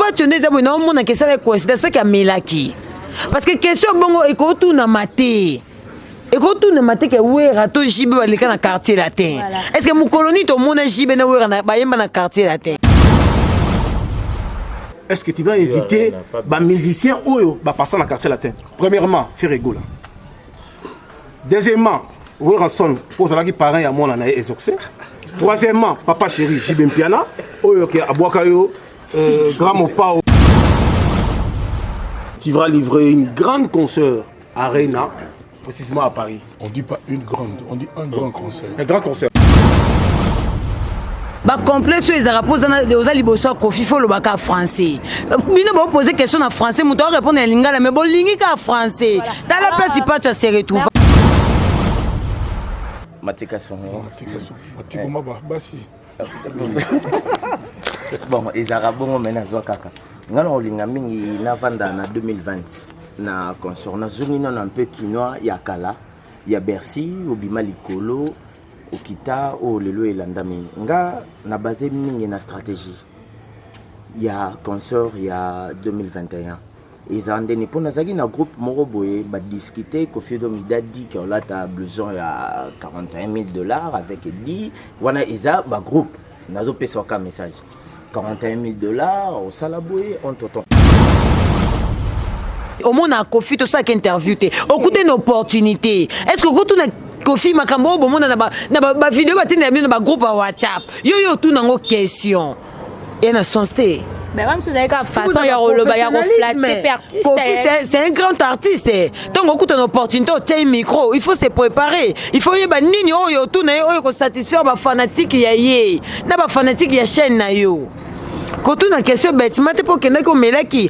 match on est bon on a que ça coïncidence ça qui a melaki parce que question bongo et ko tout na maté et ko tout na maté que wera to jibe ba leka na quartier latin est-ce que mon colonie to mona jibe na wera na ba yemba na quartier latin. Est-ce que tu vas éviter les musiciens ou passer dans le quartier latin? Premièrement, faire rigolo. Deuxièmement, Weranson, pour ceux qui parents à mon anaï exoxé. Troisièmement, papa chéri, Jibem Piana, qui a Boakayo, grand mopa. Tu vas livrer une grande concert à Reina, précisément à Paris. On dit pas une grande, on dit un grand concert. Un grand concert. Ba complexe les arabes aux aliboso kofi faut le baka français. Bino ba poser question en français, muto répondre en lingala mais bon lingika français. Dans la place il pas tu se retrouve. Matikason. Matikoma ba basi. Bon, les arabes ont mené à kaka. Ngana olinga mingi na vanda na 2020 na consort na zoni non un peu quinoa ya kala, ya Bercy, obima likolo. Okita o lelo elandami nga na basé mingi na stratégie ya consort ya 2021 ezande ni pona zaki na groupe moko boye ba discuter Koffi Olomide que on a besoin ya $41,000 avec dit wana eza ba groupe nazo pesa ka message $41,000 au sala boye on t'entend au monde a Koffi tout ça qui interview écoutez une opportunité est-ce que quand on a Koffi makambo bo mona na ba vidéo ba tena na ba groupe WhatsApp yo tout nango question et na sonsté mais même si vous façon ya roloba ya flatter artiste c'est un grand artiste donc écoute une opportunité au tien micro il faut se préparer il faut yeba nini oyo tout na oyo ko satisfaire ba fanatique ya ye na ba fanatique ya chaîne na yo ko tout na question bêtement te pour que na ko melaki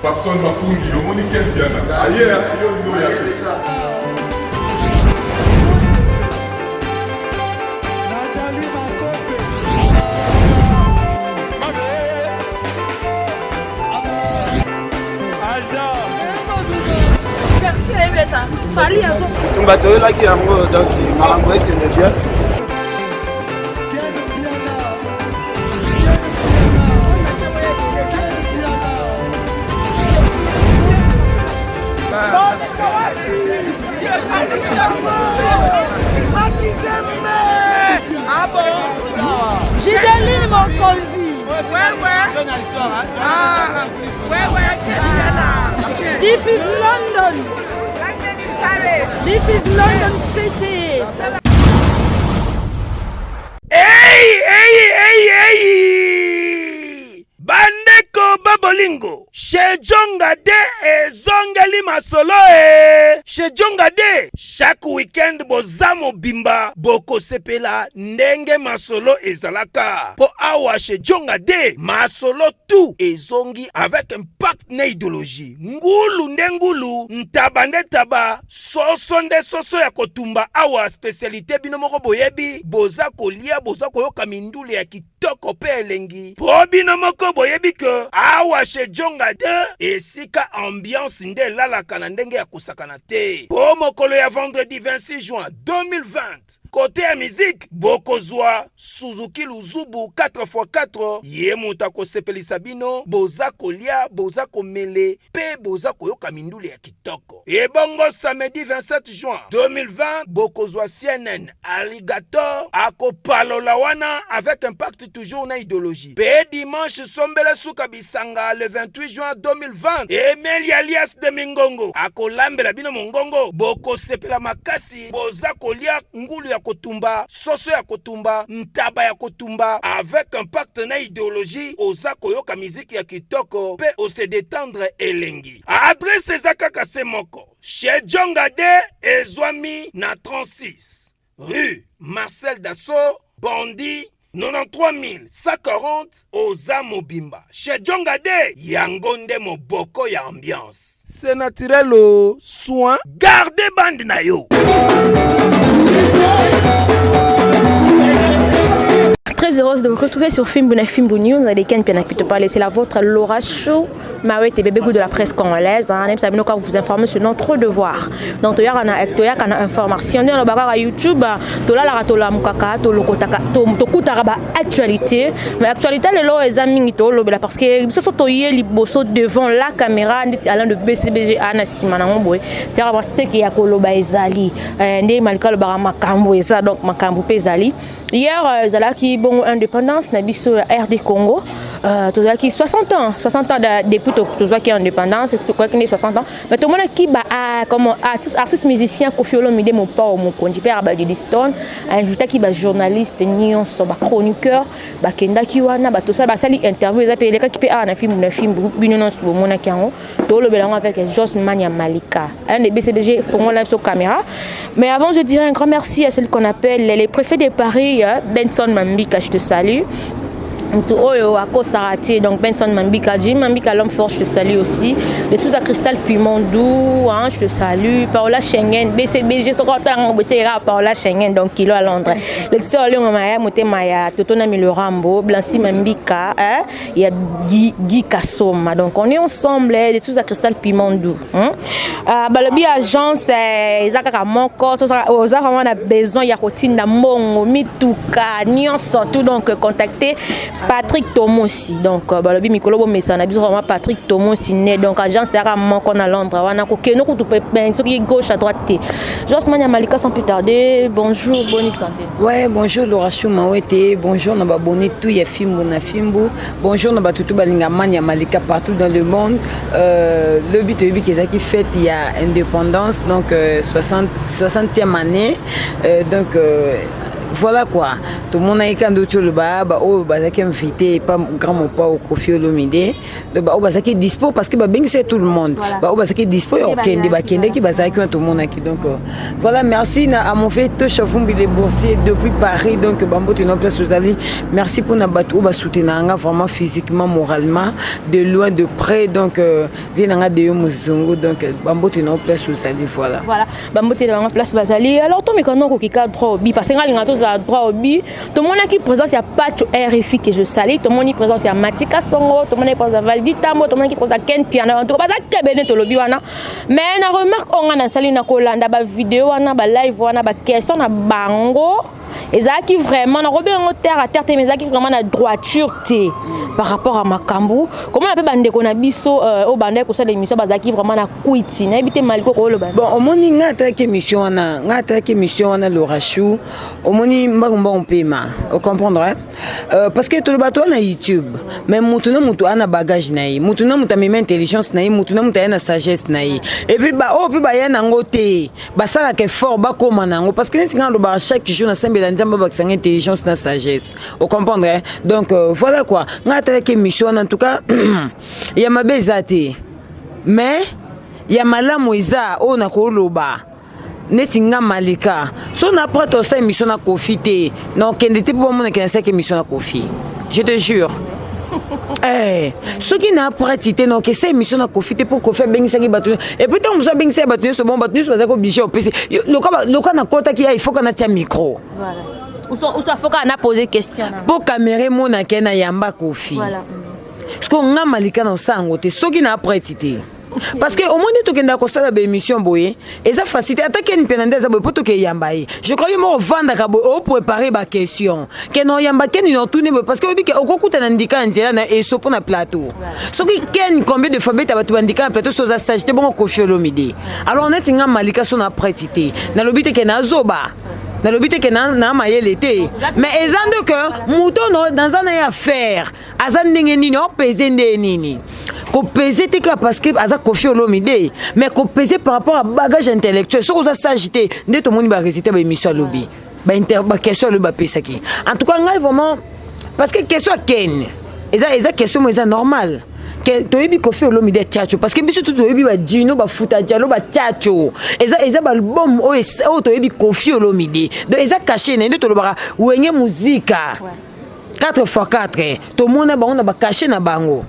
Personne m'a connu, le monde est bien. Ailleurs, il y a Ah bon? J'ai des mon conduit. Ouais. Ah, ouais. This is London. This is London City. Hey! Bandeko Babolingo. Chez Djonga de ezongeli masolo Chez Djonga de chaque week-end bozamo bimba boko sepela ndenge masolo ezalaka. Po awa chez Djonga de masolo tout ezongi avec un pacte na idéologie. Ngulu ndengulu ntabande taba soso nde soso ya kotumba awa spécialité bino moko boyebi boza kolia boza koyoka mindule ya kitoko pe elengi. Po bino moko boyebi que awa chez Djonga de esika ambiance nde lalaka na ndenge ya kusakana te. Po mokolo ya vendredi 26 juin 2020 côté ya musique bokozwa Suzuki Luzubu 4x4 ye muta ko sepelisa bino boza kolia boza komele pe boza koyoka mindule ya kitoko. Et bongo samedi 27 juin 2020 bokozwa CNN Alligator akopalola wana avec un pacte toujours na idéologie. Pe dimanche sombele suka bisanga le 28 juin 2020 Emeli alias de Mingongo akolambela bino mongongo boko sepela makasi boza kolia ngulu ya kotumba soso ya kotumba ntaba ya kotumba avec un pacte na idéologie oza koyoka musique ya kitoko pe ose détendre elengi. Adresse ezaka kase moko chez Djonga de ezwami na 36 rue Marcel Dassault Bondi 93 140 Oza Mobimba. Chez Djonga de yangonde moboko ya ambiance. C'est naturel au soin. Gardez bande na yo. très heureuse de vous retrouver sur Fimbu News avec Ken Pianapito parler. C'est la vôtre Laura Chou, Mawet et bébé goût de la presse congolaise. Même ça quand vous informer sur notre devoir. Donc il y a une information dans le bagage YouTube. To la la to la mukaka to lokotaka to kutara ba actualité. Mais actualité les lois examine to lo parce que ce sont toyé liboso devant la caméra nditi allant de BCBG ana simana ngomboy. Tera ba c'était qui a koloba ezali. Ndé malika lo ba makambo eza donc makambo pezali. Hier, Zalaki bon indépendance, Nabiso RD Congo. Tout ça qui 60 ans depuis tout ça qui est indépendance, tout quoi qui est 60 ans. Mais tout le monde qui bah comme artiste musicien Koffi Olomide mon pas mon conduit père ba Diston, invité qui bah journaliste nion so ba chroniqueur, ba kenda ki wana ba tout ça ba sali interview les appelé qui peut na film bino non so mona kiango. Tout le belango avec Josmania Malika. Un des BCBG font live sur caméra. Mais avant je dirais un grand merci à celle qu'on appelle les préfets de Paris, Benson Mambika, je te salue. Donc Benson Mambika, Jim Mambika l'homme fort, je te salue aussi. Les sous à Cristal Pimondou, hein, je te salue. Paola Schengen, BCBG, Paola Schengen, donc kilo à Londres. Les sœurs Léon Maya, Motemaya, Totona Milorambo, Blancy Mambika, il y a Guy Kassoma. Donc on est ensemble, les sous à Cristal Pimondou. Balobi agence, ils ont mon corps, ils ont vraiment besoin, il y a routine d'amongo, mituka, nion surtout donc contacter Patrick Tomosi. Donc balobi mikolo bo mesana biso vraiment Patrick Tomosi né donc agence ya mon qu'on à Londres wana ko keno ko to ben so qui gauche à droite. Josmania Malika sans plus tarder. Bonjour, bonne santé. Ouais, bonjour Laura Chou Mawete, bonjour na ba boni tout ya Fimbu na Fimbu. Bonjour na ba tutu balinga mania Malika partout dans le monde. Le but qui fête il y a indépendance donc 60e année donc voilà quoi. Tout le monde a quand d'autres le bas, oh bazaki invité pas grand mon pas au Koffi Olomide. Le bas oh bazaki dispo parce que bah bien c'est tout le monde. Bah oh bazaki dispo et okende ba kende qui bazaki tout le monde qui donc voilà merci à mon fait tout chafumbi les boursiers depuis Paris donc bambo tu place aux alliés. Merci pour na batou ba soutenir vraiment physiquement moralement de loin de près donc vient nga de muzungu donc bambo tu place aux alliés voilà. Voilà bambo tu na place bazali alors to me kono ko ki cadre bi parce que nga à droit au but. Tout le monde qui présence, il n'y a pas de RFI que je salue. Tout le monde qui présence, il y a Matika Songo, tout le monde qui présence, Valdi Tambo, tout le monde qui présence, Ken Piano. En tout cas, il y a des gens mais on remarque on a salé na kolanda ba vidéo, on a ba live, on a ba question, on a bango. Et ça qui vraiment, on a remis en terre à terre, mais ça qui vraiment la droiture par rapport à Makambu. Comment on appelle bande qu'on a biso au bande qu'on ça l'émission, bah ça qui vraiment la quitté. N'habitez mal quoi le bande. Bon, au moins il y a attaqué mission on a Laura Chou. Au moins on peut ma, vous comprendrez? Parce que tout le bateau on a YouTube, mais maintenant mutu ana bagage naï, maintenant mutu même intelligence naï, maintenant mutu ana sagesse naï. Et puis bah oh puis bah y a nangote, bah ça là que fort bah comment nango parce que c'est quand le bar chaque jour na semble dans intelligence na sagesse. Vous comprendrez? Donc voilà quoi. On a attaqué mission en tout cas. Il y a ma bezate, mais il y a malamu iza o na ko loba. Netinga Malika. So na prêt ça émission na Koffi té. Non, kende te pour mon na cette émission na Koffi. Je te jure. Eh, ce qui n'a pas pratiqué non que cette émission na Koffi té pour Koffi bengi sangi batu. Et puis tant nous bengi sangi batu so bon batu so bazako obligé au PC. Le cas na kota qui il faut qu'on a tia micro. Voilà. Ou ça faut qu'on a posé question. Pour camérer mon na kena yamba Koffi. Voilà. Parce qu'on a Malika na sango té ce qui n'a pas pratiqué. Parce que au moins tu kenda ko sala ba émission boye et ça facilite attaquer une penandeza boye pour to ke yamba yi je crois mo vendre ka boye au préparer ba question que non yamba ken no tourner parce que obi ke okokuta na ndika njela na eso pour na plateau so ki ken combien de fois beta batu ndika na plateau so za stage te bon Koffi Olomide alors on est nga Malika so na pratique na lobite ke na zoba na lobite ke na mayele te mais ezando que mutono dans un affaire azan ndenge nini o pese nini ko peser te parce que aza Koffi Olomide mais ko peser par rapport à bagage intellectuel so ça s'agiter nde to moni ba réciter ba émission lobby ba question le ba pesaki en tout cas ngai vraiment parce que question ken eza question mais normal que to yebi Koffi Olomide tchacho parce que biso to yebi ba dino ba futa dialo ba tchacho eza ba album o to yebi Koffi Olomide donc eza caché nde to lo ba wenye muzika 4x4 to mona ba on ba caché na bango.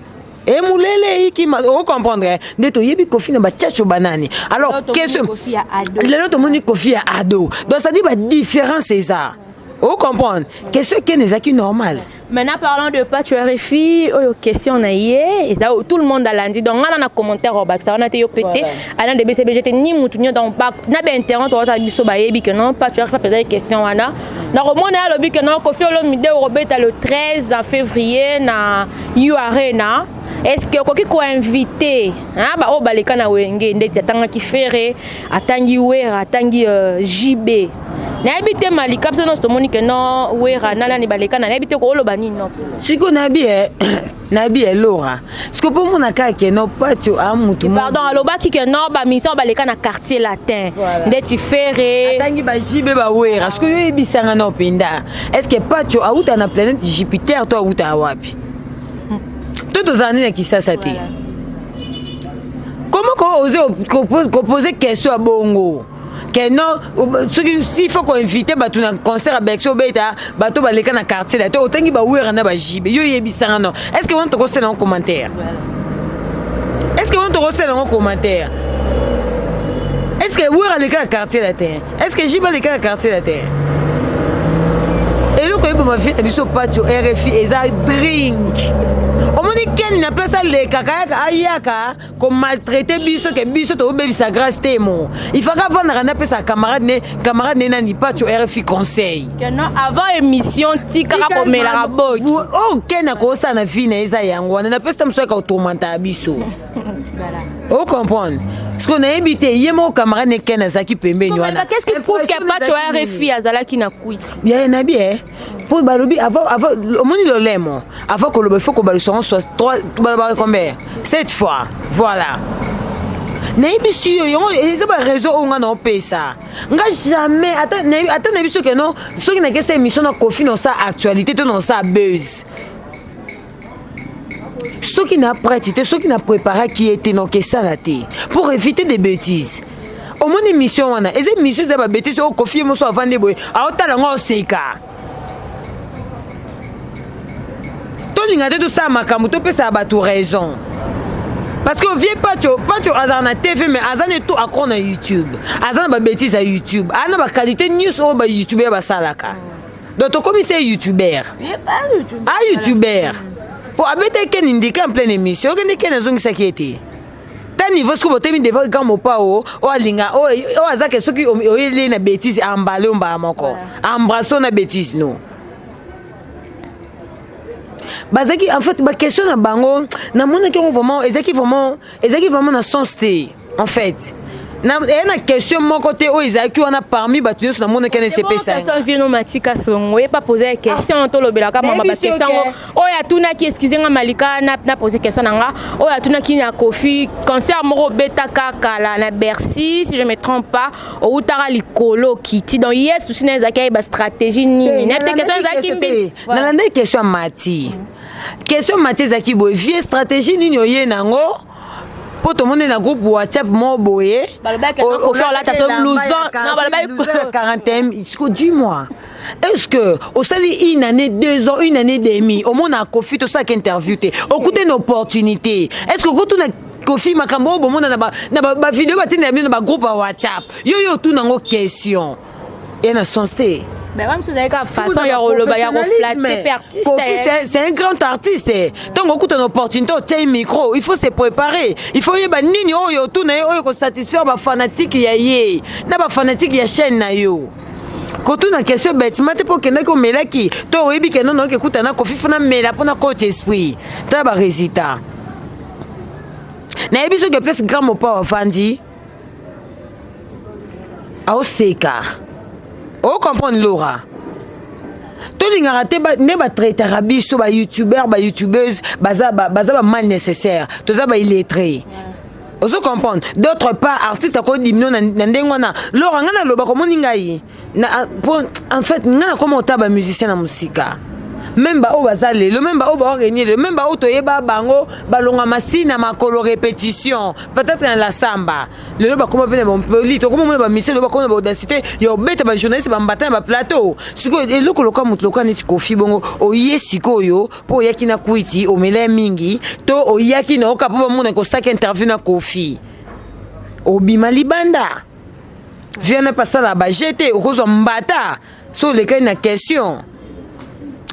Et moulele qui m'a comprendre de to yebi Koffi na ba tchacho banani alors qu'est-ce le lot monde Koffi a ado donc ça dit ba différence c'est ça Vous comprenez? Question qui est normal. Maintenant, parlons de Patch RFI, question on a et tout le monde a lundi. Donc, on a un commentaire au bac, on a été pété. Alors, des BCBGT ni moutounio dans le bac, n'a pas internet, on a dit que non, Patch RFI posé des questions. Donc, on a dit que non, Kofi Olomide Robert le 13 février na U Arena. Est-ce que vous avez invité les Kanawenge, qui fait Atangi Wera, Atangi JB? N'habite Malika, parce que nous sommes non, Wera, Nala, Nibaleka, n'habite Kolobani, non. Si vous avez Laura, ce que pour mon cas, qui n'est pas tu as moutou. Pardon, alors, qui est non, mission, Baleka, na quartier latin. D'être ferré. Atangi JB, Wera, ce que vous avez bisanga no pinda. Est-ce que pas tu as ou ta planète Jupiter, toi ou ta wapi? Toutes les années qui ça s'attire. Comment on ose poser question à Bongo? Que non, s'il faut qu'on invite un concert à Bexo Beta, bateau baleka na quartier là, autant qu'il va ouvrir na bajibe. Yo yebisanga non. Est-ce que on te conseille en commentaire? Est-ce que on te conseille en commentaire? Est-ce que ouvrir na quartier là terre? Est-ce que jibe na quartier là terre? Et là quand ma fille biso patio RFI eza drink. Au moins ken na place les kakayaka ayaka comme maltraiter biso que biso to bebisa grâce témo. Il faut qu'avant na rana pesa camarade ne nani patio RFI conseil. Que non avant émission tikara komela raboki. Oh ken na ko sa na vie na eza yango na pesa mso ka automata biso. Voilà. Vous comprenez? Ce qu'on a évité, il y a mon camarade qui est qui peut me dire. Qu'est-ce qui prouve qu'il n'y a pas de RFI à Zala qui n'a quitté? Il y a un habit, hein? Pour Balobi, avant, au moins il l'aime. Avant que le faut que Baluson soit 3, combien? 7 fois. Voilà. N'ayez sûr, il y a un réseau où on a payé ça. Jamais. Attends, n'ayez sûr que non. Ceux qui n'ont pas cette émission, on confie dans sa actualité, dans sa buzz. Ceux qui n'ont pratiqué, ceux qui n'ont préparé qui étaient dans ça la tête pour éviter des bêtises. Au moins une émission on a, et ces émissions c'est pas bêtises au confie moi soit vendre boy. A otala ngo seka. To lingate tout ça makamu to pesa ba tout raison. Parce que vieux pas tu azana TV mais azana tout accro na YouTube. Azana ba bêtises à YouTube. Ana ba qualité news au ba YouTuber ba salaka. Donc to comme c'est YouTuber. Il pas YouTuber. Ah YouTuber. Pour abete ken indiquer en pleine émission, on ken azongi sakete. Ta niveau ce que bote mi devant comme pas o alinga o azaka ce qui o yele na bêtise emballé on ba moko. Embrasso na bêtise non. Bazaki en fait ma question na bango na mona ki vraiment ezaki vraiment na sens té en fait. Na une question mon côté où Isaac on a parmi battu sur le monde qui ne sait pas ça. Question vient matika songo et pas poser question to lobela ka mama ba question o ya tuna ki excusez-moi Malika na poser question nga o ya tuna ki na Kofi concert moko beta kaka la na Bercy si je me trompe pas o utara likolo kiti donc yes tout sina Isaac ba stratégie ni na question Isaac mbi na la question Mati Zaki boy vie stratégie ni yoye nango. Pour tout le monde dans le groupe WhatsApp, moi, boye. Au fond, là, tu as ce blouson. 41, dis-moi. Est-ce que, au sein d'une année, 2 ans, 1 année et demie, au monde a Kofi, tout ça qui interview, au côté d'une opportunité, est-ce que quand on a Kofi, ma caméra, au monde, na vidéo, dans le groupe WhatsApp, yo, tout dans nos questions. Et na sensé. Mais même si vous avez une façon, il y a reflaté artiste. C'est un grand artiste. Donc, on a une opportunité, on tient un micro, il faut se préparer. Il faut y avoir nini oyo tout na oyo ko satisfaire ba fanatique ya yé. Na ba fanatique ya chaîne na yo. Quand on a question bêtement pour que na ko melaki, to oyebi que non ke kuta na Kofi fona mela pona coach esprit. Ta ba résultat. Na yebi so que place grand mo pa ofandi. Au seka. Oh, comprendre Laura. Tout le monde a ne ba traiter rabiso ba youtubeur ba youtubeuse baza mal nécessaire. Tout ça ba illettré. Oso comprendre. D'autre part artiste ko dimno na ndengo na Laura ngana loba ko moningai. Na en fait ngana ko mota ba musicien na musika. Même ba o bazale, le même ba o ba gagner, le même ba o toyeba bango balonga masina makolo répétition, peut-être dans la samba. Le ba comment venir mon poli, to comment ba mission le ba comment ba audacité, yo bête ba journaliste ba mbata ba plateau. Siko e loko loka mutloka ni Kofi bongo o yesiko yo po yaki na kuiti o mele mingi, to o yaki na okapo ba mona ko staka interview na Kofi. O bima libanda. Viens passer la ba jeter o kozo mbata. so les cas na question.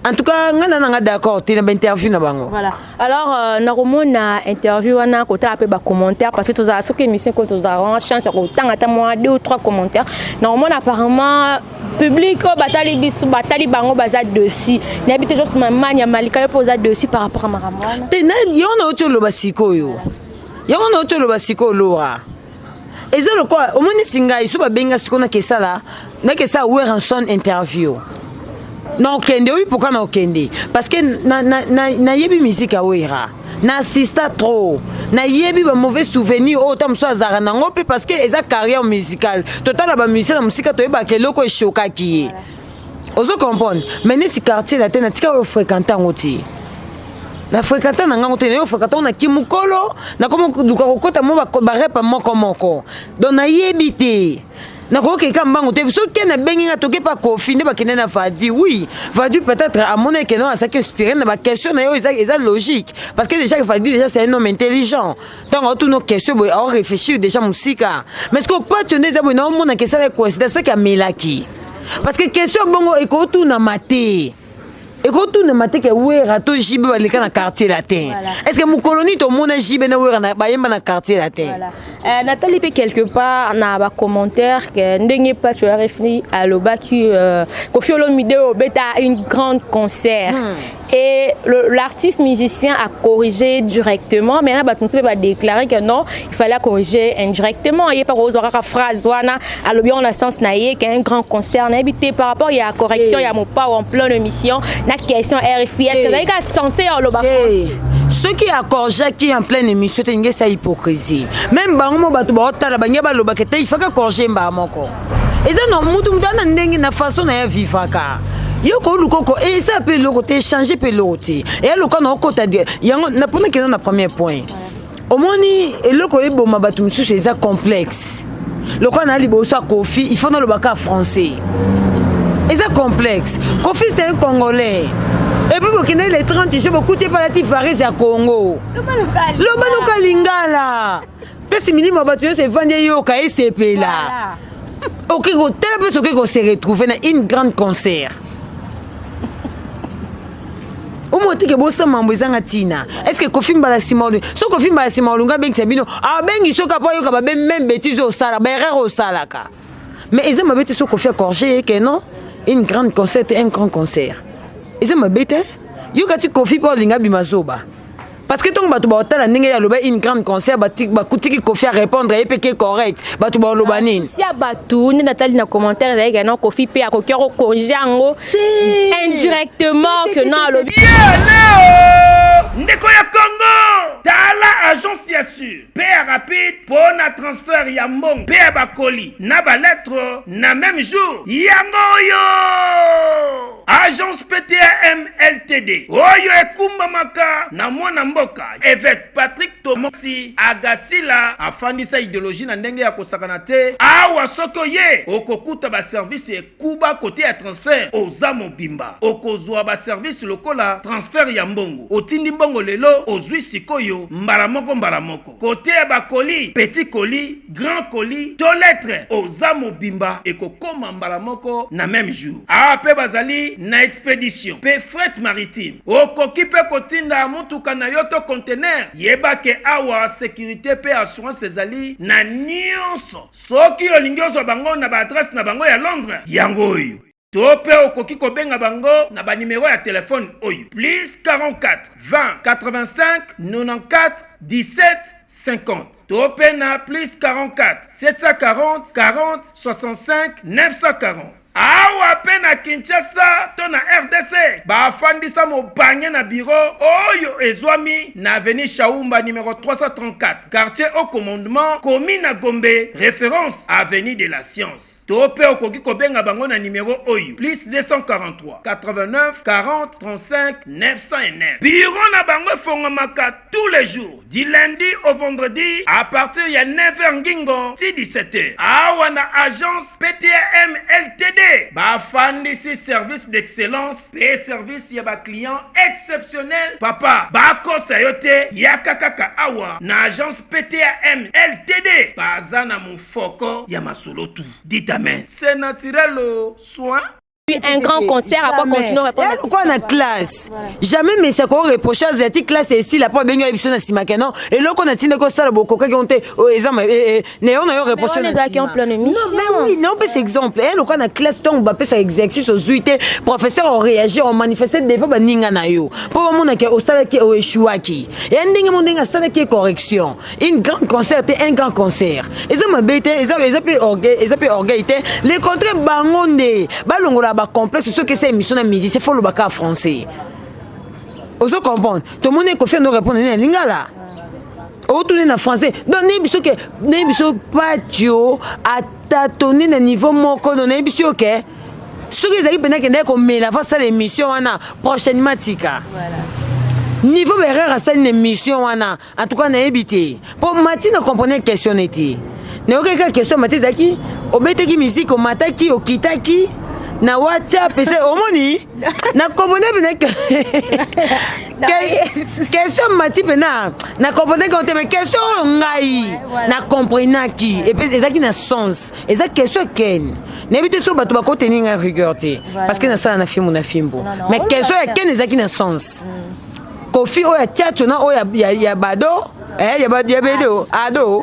En tout cas, on est d'accord, tu as une interview na bango. Voilà. Alors, nous avons interview on côté un peu bas commentaires parce que tous à ce que émission quand nous avons chance autant à moi 2 ou 3 commentaires. Normalement apparemment public batali bisu batali bango baza dessus. N'habite juste maman ya malika yo posa dessus par rapport à maramwana. Tena yo na otolo basiko yo. Yo na otolo basiko lora. Ezelo quoi, au moins singa iso ba benga siko na kesala, na kesa Werenson interview. Non kende oui pourquoi na kende parce que na yebi musique a wera na assista trop na yebi ba mauvais souvenir autant so azara na ngope parce que eza carrière musicale total ba musicien na musique to yeba keloko eshoka ki ozo comprendre mais neti quartier la tena tika fréquenter ngoti na fréquenter na ngote na fréquenter na kimukolo na komo duka kokota mo ba repa moko donc na yebi te na ko ke kambango te so ke na bengi nga toke pa confiner ba kenena Vadi oui Vadi peut-être à mon que non à ça que inspirer na ba question na yo eza logique parce que déjà Vadi déjà c'est un homme intelligent tant toutes nos questions on réfléchir déjà musika mais ce qu'on peut tenir ça bon on a que ça les coïncidence ça que melaki parce que question bongo e ko tout na maté et quand on a maté que wera to jibe ba le kana quartier latin est-ce que mon colonie to mona jibe na wera na ba yemba na quartier latin. Nathalie peut quelque part na ba commentaire que ndenge pas tu as réfléchi à l'obaki Koffi Olomide beta une grande concert et l'artiste musicien a corrigé directement mais là ba tout va déclarer que non il fallait corriger indirectement et pas aux aura phrase wana à l'obia on a sens naie qu'un grand concert na habité par rapport il y a correction il y a mon pas en pleine émission na question RFI est-ce que là il censé l'oba ceux qui accordent qui en pleine émission c'est ça hypocrisie même bango batu ba otala banya ba loba kete il faut que corriger mba moko eza no mutu mutana ndenge na façon na ya vivaka yo ko lukoko et ça peut le côté changer peut l'autre et le quand on côté dire yango na pona que na premier point au moni et le ko eboma batu musu c'est ça complexe le quand na libo sa Koffi il faut dans le baka français et ça complexe Koffi c'est un Congolais et puis vous les 30 jours vous coûtez pas la tifare à Congo le lingala parce minimum batu c'est vendre yo ka SCP là OK go tel peu ce que se retrouver dans une grande concert au moins que bossa mambo ezanga tina est-ce que Koffi mbala simolu so Koffi mbala simolu nga bengi sabino a bengi so ka pa yo ka ba même bêtise au sala ba erreur au sala ka mais ezama bête so Koffi corriger que non une grande concert et un grand concert ezama bête yo ka ti Koffi pa linga bimazoba parce que ton batou ba otala ndenge ya loba une grande concert ba kutiki Koffi à répondre et peke correct batou ba loba nini si a batou ni Nathalie na commentaire d'ailleurs non Koffi pe a kokero corriger ngo indirectement que non lobi ndeko ya Congo tala agence ya sûr paie rapide pour na transfert ya mbongo paie ba colis na ba lettre na même jour yango yo agence PTM LTD oyo ekumba maka na mwana mboka évêque Patrick Tomoxi agasila afandisa idéologie na ndenge ya kosakana te awa soko ye okokuta ba service ekuba côté ya transfert oza mobimba okozwa ba service lokola transfert ya mbongo otindi mbongo lelo ozwi sikoyo mbala moko côté ya ba colis petit colis grand colis to lettre oza mobimba ekokoma mbala moko na même jour ape bazali na expédition pe fret maritime okoki pe kotinda mutuka na yoto conteneur yeba ke awa sécurité pe assurance ezali na nyonso soki olingi ozwa bango na ba adresse na bango ya Londres yango oyo to pe okoki kobenga bango na ba numéro ya téléphone oyo plus 44 20 85 94 17 50 to pe na plus 44 740 40 65 940 awa pe na Kinshasa to na RDC bafandisa mobanye na bureau oyo ezwami na avenue Chaumba numéro 334 quartier au commandement commune na Gombe référence avenue de la Science to pe okoki kobenga bango na numéro oyo plus 243 89 40 35 909 bureau na bango fongomaka tous les jours du lundi au vendredi à partir ya 9h ngingo ti 17h awa na agence PTM LTD bafandisi service d'excellence et service ya ba client exceptionnel papa bakosa yote yakakaka awa na agence PTM LTD baza na mufoko ya masolotu dit amen c'est naturel soin un grand concert après continuer à répondre. Pourquoi on a classe? Jamais mais ça qu'on reproche à cette classe ici la pas bien émission na simaka non et là qu'on a tine ko sala boko ka gonte exemple néon on a reproché les gars qui ont plein de missions. Non mais oui non mais c'est exemple elle qu'on a classe ton ba pesa exercice aux uité professeur ont réagi ont manifesté des fois ba ninga na yo pour mon que au sala qui au échouaki et ndinga mon ndinga sala qui correction une grande concert un grand concert et ça m'a bête et ça peut orgueil les contrats bangonde balongola ba complexe ce que c'est émission na musique c'est faut le baka français. Vous comprenez? Tout le monde est confiant de répondre à l'ingala. Au tourner en français. Donc, n'est-ce pas à tâtonner le niveau moko de n'est-ce pas que ce que vous avez besoin de mettre la face à l'émission prochainement tika. Niveau erreur à cette émission en tout cas n'a évité. Pour Matine comprenez question n'était. N'a aucune question Matine zaki. Obété qui musique au mataki au kitaki. Na WhatsApp c'est omoni na comprendre question mati pena na comprendre quand mais question ngai na comprendre qui et puis ezaki na sens ezaki question ken n'habite so bato ba ko tenir rigueur parce que na ça na film na fimbo mais question ken ezaki na sens kofi o ya tchatcho na o ya bado ya bedo ado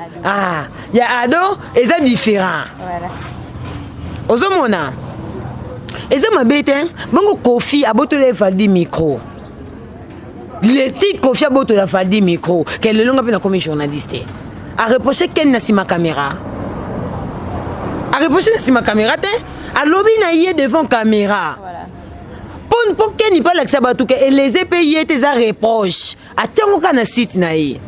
ya ado eza différent voilà ozomona et ça m'a bête, bon Kofi a botté le faldi micro. Le petit Kofi a botté le faldi micro. Quel est le long appel comme journaliste? A reproché qu'elle n'a si ma caméra. A reproché si ma caméra, a lobby na yé devant caméra. Pour qu'elle n'y pas l'accès à tout et les épayés tes reproches. Attends qu'on a site naïe.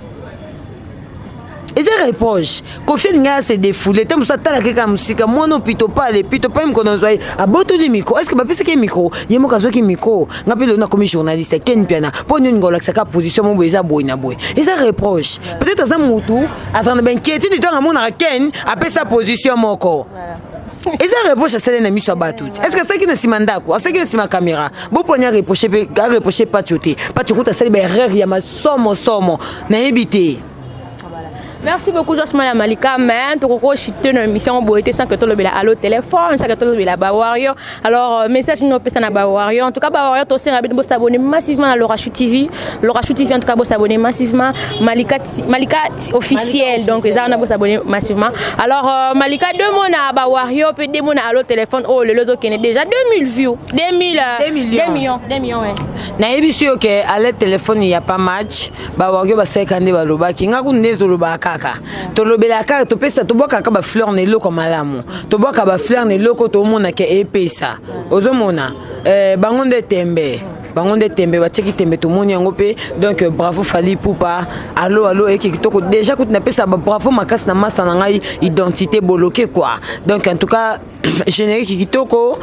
Et ça reproche. Kofi n'a se défoulé. T'as moussa t'as la quelqu'un musique. Moi non plutôt pas les plutôt pas me connaissent. À bout du micro. Est-ce que bah c'est quel micro? Y'a mon cas qui micro. N'a pas le comme journaliste. Ken piana. Pour une golac sa position mon boisa boy na boy. Et ça reproche. Peut-être à ça moutou. À ça ben qui du temps à mon à Ken après sa position mon corps. Et ça reproche à celle n'ami soit battu. Est-ce que ça qui n'a si mandat quoi? C'est qui n'a si ma caméra? Bon pour n'y reprocher pas chuter. Pas tu coûtes à celle ben rire y'a ma somme. N'a évité. Merci beaucoup Josmana Malika, mais tu as chité une émission beauté sans que tu le à l'autre téléphone, sans que tu le Bawario. Alors message nous peut na Bawario. En tout cas Bawario tu aussi rabine boss t'abonner massivement à Lorachou TV. Lorachou TV en tout cas boss t'abonner massivement. Malika officiel donc les gens boss t'abonner massivement. Alors Malika deux mots na Bawario puis deux mots à l'autre téléphone. Oh le lozo qui est déjà 2000 views, 2 millions ouais. Na émission que à l'autre téléphone il y a pas match. Bawario ba 50 baloba kinga kunde to loba kaka tolobela kaka topesa toboka ka ba fleur ne loko malamu toboka ba fleur ne loko to mona ke epesa ozomona bangonde tembe batiki tembe to moni yango pe donc bravo Fally Ipupa allo et kitoko déjà kuti na pesa ba bravo makasi na masa na ngai identité bloquée quoi donc en tout cas générique kitoko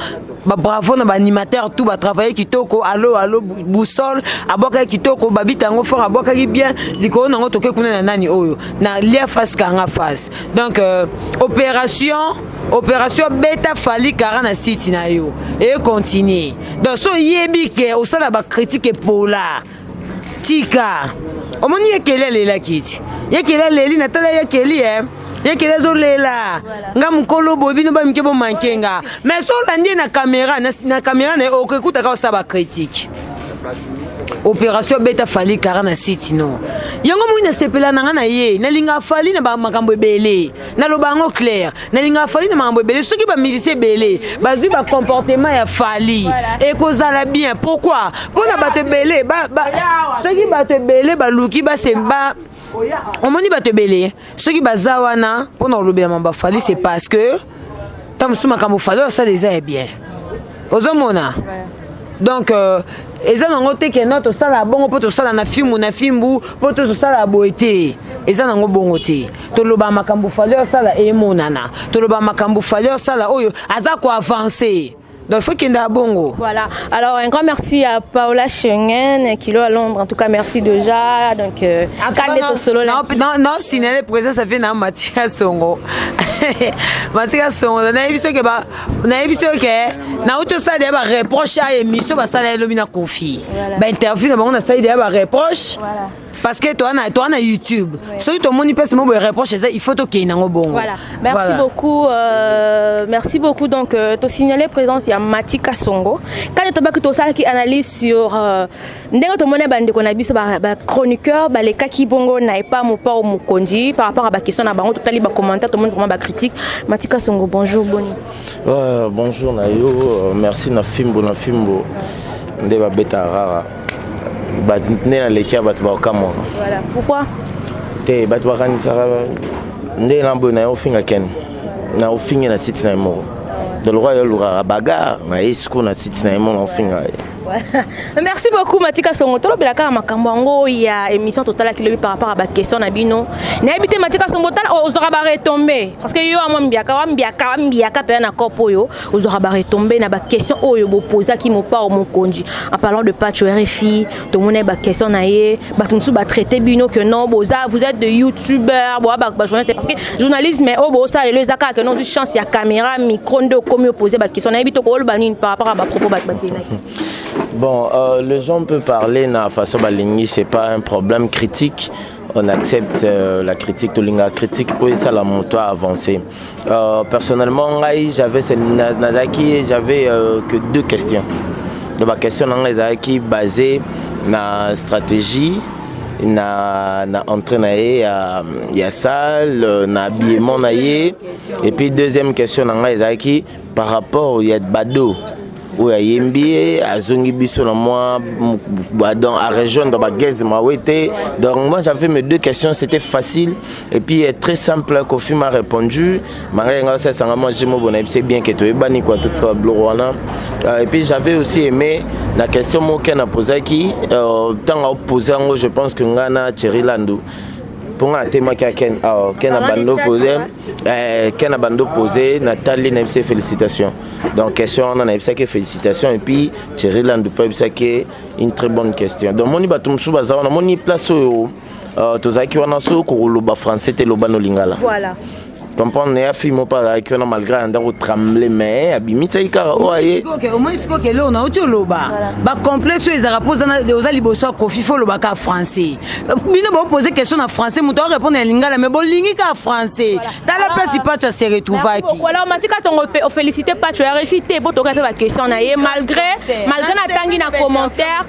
ba bravo na ba animateur tout ba travailler kitoko allo boussole aboka kitoko babita ngo fort aboka ki bien likolo nango toke kuna na nani oyo na lia face kanga face donc opération beta Fally Kara na site na yo et continuer donc so yebi ke au sala ba critique pola tika omoni yekelele la kiti yekelele li na tala yekeli yekele zo lela nga mukolo bobino ba mike bo mankenga mais so landi na caméra na okuta ka sa ba critique opération beta Fally Kara na site no yango mo ina sepela na ngana ye na linga Fally na ba makambo ebele na lobango clair na linga Fally na makambo ebele soki ba musicien ebele bazui ba comportement ya Fally et kozala bien pourquoi pona bato ebele soki bato ebele ba luki ba semba omoni bato ebele soki baza wana pona olobela mamba Fally c'est parce que tam suma makambo Fally ça les a bien ozomona donc eza nango te ke no tosala bongo po tosala na fimbu po tosala boete eza nango bongo te toloba makambo Fally osala emonana toloba makambo Fally osala oyo aza ko avancer donc il faut qu'il y ait un bongo. Voilà. Alors un grand merci à Paola Schengen qui est à Londres. En tout cas merci déjà. Donc non, signalé présent ça fait na Mathias Songo. Mathias Songo na émission que na auto ça déjà reproche à émission ba ça le bina confi. Ba interview na on a ça déjà reproche. Voilà. parce que toi na YouTube soki tomoni pese mo boye reproche il faut tokeyi nango bongo. Voilà, merci beaucoup. Donc tu signalé présence ya Matika Songo quand tu baki to sala qui analyse sur ndenge to mona bande ko na biso ba chroniqueur ba les kaki bongo na pas mo pa mo kondi par rapport à ba question na bango totali ba commentaire tout le monde vraiment ba critique. Matika Songo, bonjour Boni. Bonjour Nayo, merci na fimbo nde ba beta rara ba nena lekia ba ba kamo. Voilà, pourquoi te ba ba kanisa nde lambo na yo finga ken na ofinga na site na mo de le roi lura bagarre na esco na site na mo ofinga. Merci beaucoup Matika Songo. Tolo belaka makambo ngo ya émission totale qui par rapport à ba question na bino. Na habité Matika Songo tal ozora ba retomber parce que yo ambiaka pe na kopo yo ozora ba retomber na ba question oyo bo poser ki mo pa o mon konji. En parlant de patch RFI, to mona ba question na ye, ba tumsu ba traiter bino que non boza vous êtes de youtubeur, ba journaliste parce que journalisme o bo ça le zaka que non chance ya caméra micro ndo comme poser ba question na habité ko lo banine par rapport à ba propos ba tenaki. Bon, les gens peuvent parler na façon balingi, c'est pas un problème critique. On accepte la critique, tout le critique pour ça la moto a avancé. Personnellement, j'avais que 2 questions. Donc ma question Nazaki basée na stratégie, na entraîner ya salle, na habillement naie. Et puis deuxième question Nazaki par rapport il y a bado. Oui, à Yembi, à Zongibiso, moi, dans la région de Bagaz, donc moi j'avais mes 2 questions, c'était facile et puis très simple. Kofi m'a répondu. C'est bien que tu es banni quoi, tout ça, et puis j'avais aussi aimé la question qu'elle a posée qui, tant à poser, je pense que Ngana Thierry Landou. Pour un thème qui a posé, Nathalie n'a pas félicitations. Donc question on a pas félicitations et puis Thierry Landou pas une très bonne question. Donc moni batum sou baza on moni place tozaki wana so ko loba français te loba no lingala. Voilà. Comprendre ne afimo pas que on malgré anda ko trembler mais abimisa ikara oye. Au moins ce que là on a autre loba. Ba complexe les arapos aux aliboso kofi fo loba ka français. Bino ba poser question en français muto répondre en lingala mais bon lingi ka français. Dans la place pas tu se retrouver qui. Voilà Matika Songo féliciter pas tu as réfuté bo to ka faire question na ye malgré na tangi na commentaire.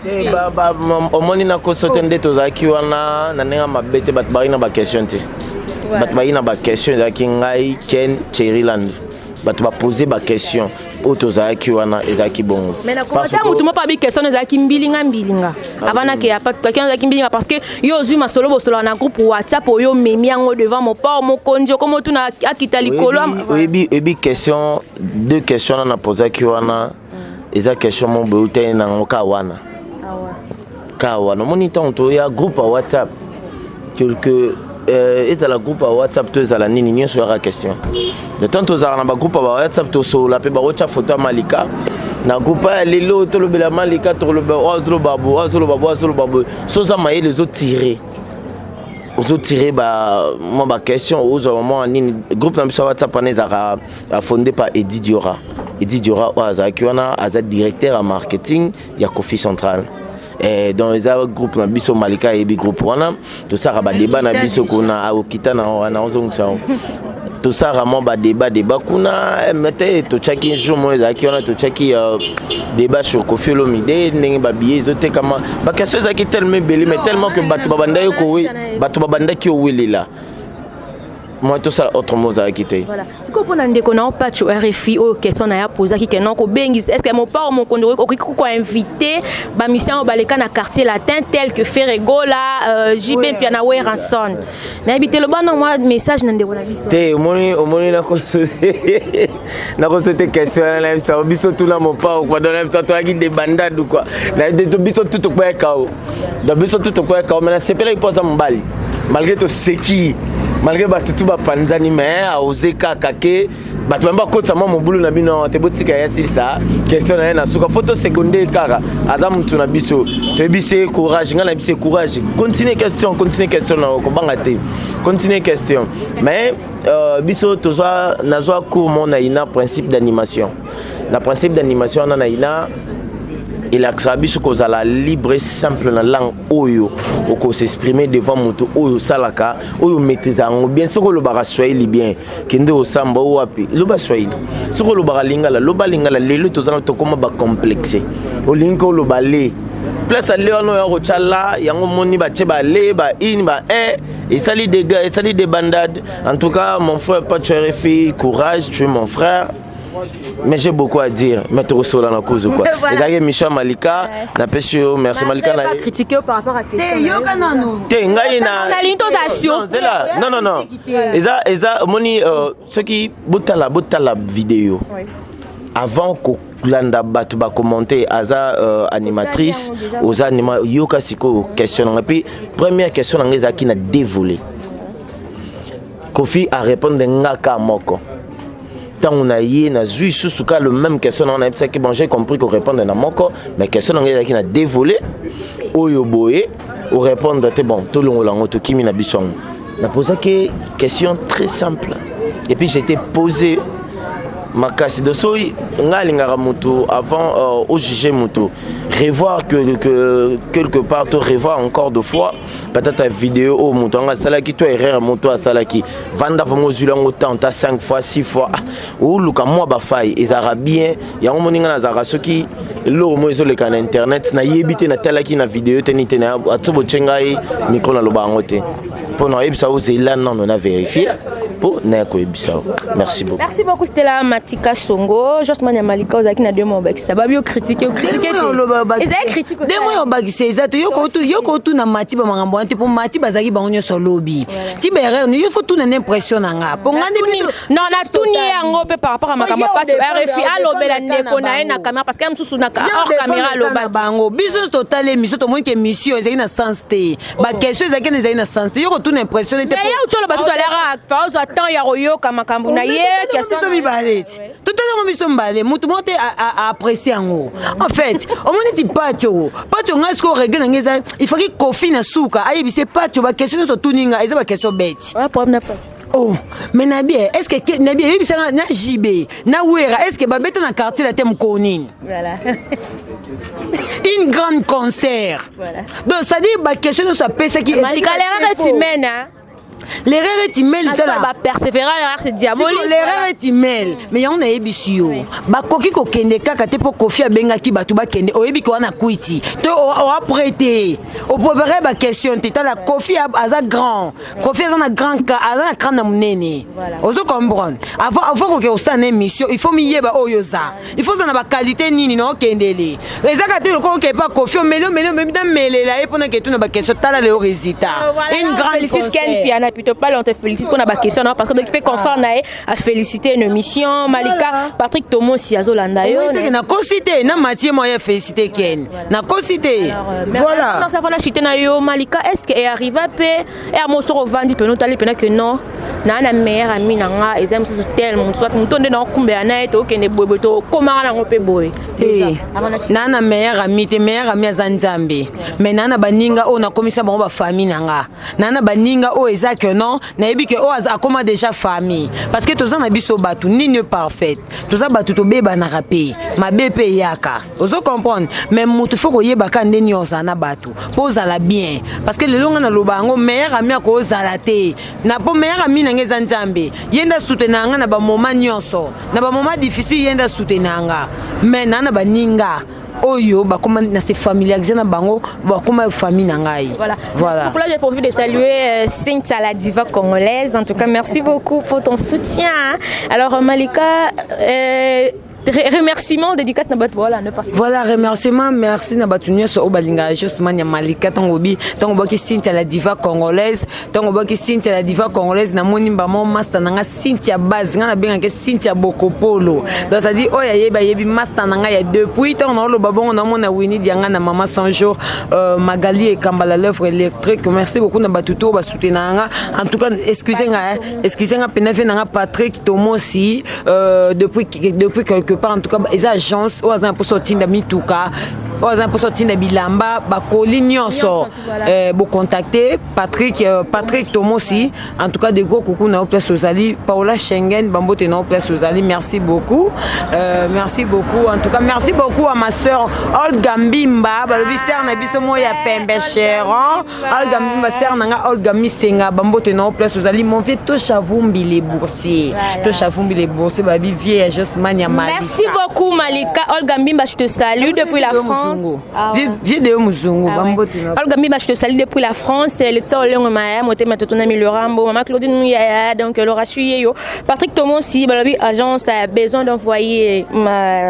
Au moins na ko sotende tozaki wana na nenga mabete bat bari na ba question te. Bat bari na ba question zaki ngai Ken Thierry Landou. Bat ba poser ba question otozaki wana ezaki bongo. Mais na commentaire mutu mo pa bi question ezaki mbilinga abana ke ya pas quelqu'un ezaki mbilinga parce que yo zuma solo bosolo na groupe WhatsApp yo memi yango devant mon père mon konjo comme tu na akita likolo. Oui question 2 questions na posaki wana eza question mon beute na ngoka wana. Ka wana moni tonto ya groupe WhatsApp quelque et dans le groupe WhatsApp tous à la nini sur la question de tant aux dans le groupe WhatsApp tous sur la péba watcha photo Malika na groupe lelo to le bela Malika to le azro babu soza maye les autres tirer moi ma question aux moment nini groupe na WhatsApp on a fondé par Eddie Diora oza qui on a directeur en marketing ya Kofi Central. Et dans les groupes na biso Malika et bi groupe wana tout ça ba débat na biso kuna okita na ozongsa tout ça vraiment ba débat kuna mete to chaki jour mo ezaki wana to chaki débat sur Kofi Olomide ndenge ba billet zote kama ba question ezaki tellement belle mais tellement que batu babanda yo ko oui batu babanda ki o welela moi tout ça autre mot à quitter. Voilà. Si vous prenez des connaissances pas sur RFI ou question na ya poser qui kenon ko bengi est-ce que mon père mon condori ko invité ba mission au baleka na quartier latin tel que Ferregola JB Piana Ranson. Na habité le bon moi message na ndeko na biso. Te omoni na ko question na ça biso tout na mon père quoi dans la toi qui des bandades ou quoi. Na de biso tout ko kao. Da biso tout ko kao mais c'est pas il pose mon bali. Malgré tout ce qui malgré tout ba panzani mais a osé kakake batu mba kotsa mo mobulu na bino te botika ya silsa question na suka photo secondaire kaka aza mutu na biso te bise courage ngana bise courage continue question na ko banga te continue question mais biso tozwa nazwa cours mon na ina principe d'animation na principe d'animation na ina il a biso kozala libre et simple na langue oyo oko s'exprimer devant moto oyo salaka oyo maîtriser ngo bien soko lo bara swahili bien kende osamba o wapi lo ba swahili soko lo bara lingala lelo tozana to koma ba complexé o linko lo balé place à léon ya rochala yango moni ba tcheba le ba in ba et sali des gars et sali des bandades en tout cas mon frère pas tu RFI courage tu es mon frère. Mais j'ai beaucoup à dire. Mettre au sol dans la cause ou quoi. Et d'ailleurs, Michel Malika, n'a pas su, merci Malika. On n'a pas critiqué par rapport à question. Non. Eza, moni, ceux qui boutent la vidéo. Avant que Landa Batu va commenter, Aza animatrice, aux animateurs, Yoka Siko question. Et puis, première question, on a qui n'a dévolé. Kofi a répondu Ngaka Moko. On a eu le même question, on a dit bon, j'ai compris qu'on répond à mon corps, mais question qui a dévolé, Oyoboé, ou répondre bon, tout le monde qui m'a bisson. On a posé une question très simple. Et puis j'ai été posé ma casse de soy, avant au juger moto, revoir que quelque part, revoir encore deux fois, peut-être la vidéo au moto, on a salaki toi erreur moto à salaki, vanda vraiment zulang autant, t'as 5 fois, 6 fois, ou le cas moi bafai, et arabien, il y a un moment dans la qui l'eau moi le can internet, na yébité na talaki na vidéo, tenite na atubo chengai, micro na loba ngote. Pour nous, on a vérifié. Pour nous, merci beaucoup. Merci beaucoup, Stella Matika Songo. Josman Malika, vous avez dit deux mots. Ça va bien critiquer. Ils critiquent. Deux mots, c'est ça. Yoko tout na mati ba mangambo ante pour mati bazaki ba onyo so lobby. Tibere, il faut tout une impression nga. Pour ngani non, na tout ni yango pe par rapport à makamba pas RFI a lobela ndeko na na caméra parce que msusu na hors caméra loba bango. Business total émission to moins que mission ezaki na sens té. Ba question ezaki na ezaki na sens té. Yoko tout impression était. Mais ya utolo ba tout à l'heure fa attend ya royo kama kambu na ye question mi baleti. Tout à l'heure mission balé. Mutu monte à apprécier ngo. En fait, au moins ti pacho nga sko regle ngeza il faut que Kofi na suka ayi bise pacho ba question so tuninga eza ba question bête. Ouais, problème pas. Oh, mais Nabia, est-ce que Nabia, il y a na JB, na Ouera, est-ce que Babette dans le quartier la thème Konin? Voilà. Une grande concert. Voilà. Donc ça dit bah question de sa pèse qui. Malika l'erreur est humaine hein. L'erreur est humaine là. Bah persévérer l'erreur c'est diabolique. L'erreur est humaine. Mais y a on a ebisio. Ba koki ko kende kaka te pour Kofi abenga ki batu ba kende. O ebi ko na kuiti. To o apprêté. O préparer ba question te la Kofi aza grand. Kofi aza na grand ka, aza na crâne munene. Ozo comprendre. Avant ko sa na émission, il faut miyeba oyoza. Il faut ça na ba qualité nini no kendele. Ezaka te ko ke pas Kofi melo même dans melela et pour na ke tu na ba question tala le résultat. Une grande concert. Plutôt pas on te félicite pour la question parce que donc fait confort nae à féliciter une mission Malika Patrick Tomo Siazolanda yo na cosité na Mathieu moyen féliciter Ken na cosité voilà non ça va na chiter na yo Malika est-ce que est arrivé et à mon sort vendre peut nous tali que non na meilleure amie nanga ils aiment ce tellement soit nous tonde na kumbe na to kende bobo to comment na ngope boy na meilleure amie Zanzambe mais na baninga o na komisa bango ba famille nanga na baninga o ezaka non na yebi ke o a comment déjà famille parce que tous en biso batu ni parfaite tous ça batu to beba na rapé ma bépé yaka ozo comprendre mais mutu faut ko yeba ka ndeni oza na batu poza la bien parce que le longa na lobango meilleur ami ko ozala te na po meilleur ami na ngeza Nzambe yenda soutenanga na ba moment nyonso na ba moment difficile yenda soutenanga mais na baninga oyo bakoma na se familiariser na bango bakoma famille na ngai voilà pour là j'ai envie de saluer Cynthia la diva congolaise en tout cas merci beaucoup pour ton soutien alors Malika remerciement dédicace na batu voilà ne passe voilà remerciement merci na batu nyoso o balinga justement ya Malika tangobi tangoboki Cynthia la diva congolaise tangoboki Cynthia la diva congolaise na moni mbamo master nanga Cynthia base nga na benga ke Cynthia Bokopolo donc ça dit oya yebi master nanga ya depuis tant na lo babongo na mona Winnie dianga na mama 100 jours Magali et Kambala l'œuvre électrique merci beaucoup na batu to ba soutenanga en tout cas excusez nga penafe nanga Patrick Tomo aussi depuis quelque part en tout cas les agences ou pour sortir de mituka oza mposo tinda bilamba bakoli nyonso bo contacter Patrick Tomosi en tout cas de gros coucou na place ozali Paola Schengen bambote na place ozali merci beaucoup en tout cas merci beaucoup à ma sœur Olga Mbimba balobi sœur na biso moya pembe cheron Olga Mbimba sœur nanga Olga Misenga bambote na place ozali mon vieux Toshavumbi les boursiers babi vieux Josman ya Malika. Merci beaucoup Malika. Olga Mbimba je te salue depuis la France. Vidéo Muzungu bambote na Olga Mbimba je te salue depuis la France le sœur Léon Maya moté matotona mi Lorambo maman Claudine Mouyaya donc Laura Chuyeyo Patrick Tomosi balobi agence a besoin d'envoyer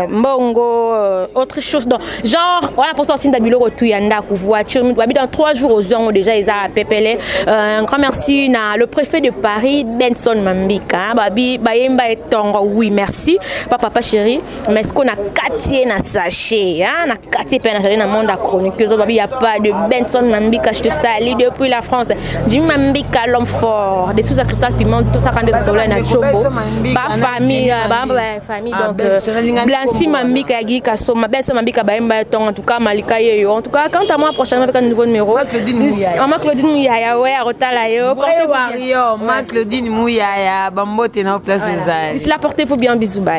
mbongo autre chose donc genre voilà pour sortir d'abilo retour yanda ku voiture dans 3 jours aux ans déjà ils a pepele un grand merci na le préfet de Paris Benson Mambika babi bayemba etongo oui merci papa chéri mais est-ce qu'on a quartier na sachet hein na quartier pe na monde à chroniqueuse babi y a pas de Benson Mambika je te salue depuis la France Jimmy Mambika l'homme fort des sous à cristal piment tout ça quand de soleil na chombo ba famille donc Blancy Mambika yagi kasoma Benson Mambika bayemba etongo en tout cas Malika yeyo en tout cas quant à moi prochainement avec un nouveau numéro Maman Claudine Mouyaya ouais rotala yo Claudine Mouyaya bambote na place des ailes. D'ici là portez-vous bien bisous bye.